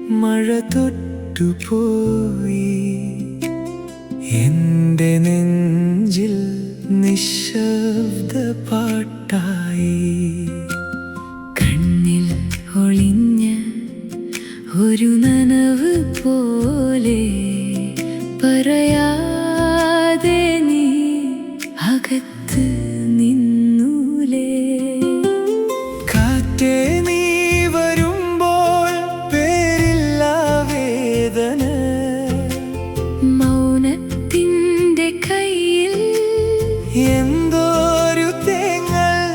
മഴ തൊട്ടുപോയി എൻ്റെ നെഞ്ചിൽ നിശബ്ദ പാട്ടായി. കണ്ണിൽ ഒളിഞ്ഞ ഒരു നനവ് പോലെ പറയാതെ നീ അകത്ത് നിന്നൂലേ. കാറ്റേ നീ വരുമ്പോൾ പേരില്ല വേദന, മൗനത്തിൻ്റെ കയ്യിൽ എന്തോരു തേങ്ങൽ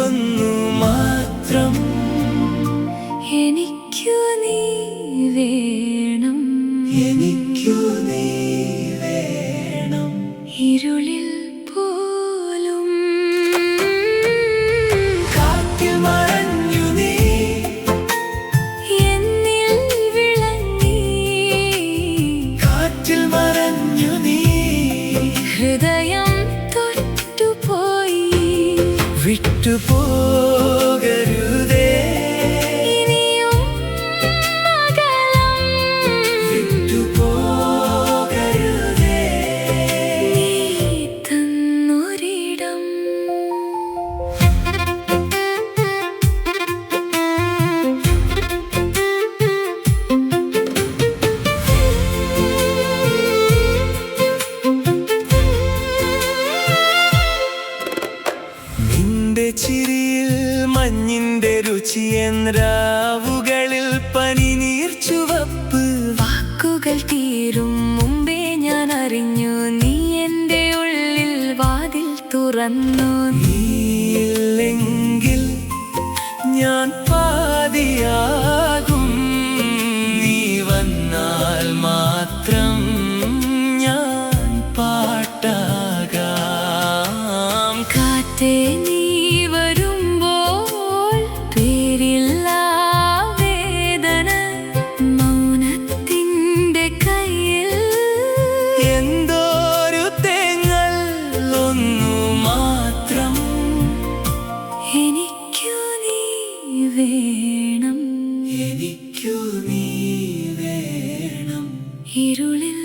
ഒന്നു മാത്രം. എനിക്കു നീ വേണം, എനിക്കു നീ വേണം. ഇരുളിൽ പോലും കാറ്റിൽ മറഞ്ഞു നീ, എന്നിൽ വിളങ്ങി. കാറ്റിൽ മറഞ്ഞു നീ, ഹൃദയം തൊട്ടുപോയി. വിട്ടുപോകരുതേ ഇനിയും അകലം, വിട്ടുപോകരുതേ. നീ തന്നൊരിടം. നിന്റെ ചിരിയിൽ മഞ്ഞിന്റെ രുചിയൻ, രാവുകളിൽ പനിനീർ ചുവപ്പ്. വാക്കുകൾ തീരും മുമ്പേ ഞാൻ അറിഞ്ഞു, നീ എൻ്റെ ഉള്ളിൽ വാതിൽ തുറന്നു. നീയില്ലെങ്കിൽ ഞാൻ പാതിയാകും, നീ വന്നാൽ മാത്രം ഞാൻ പാട്ടാകാം. കാറ്റേ നീ വരുമ്പോൾ പേരില്ല വേദന, മൗനത്തിൻ്റെ കയ്യിൽ എന്തോരു തേങ്ങൽ ഒന്നു മാത്രം. എനിക്കു നീ വേണം, എനിക്കു നീ വേണം. ഇരുളിൽ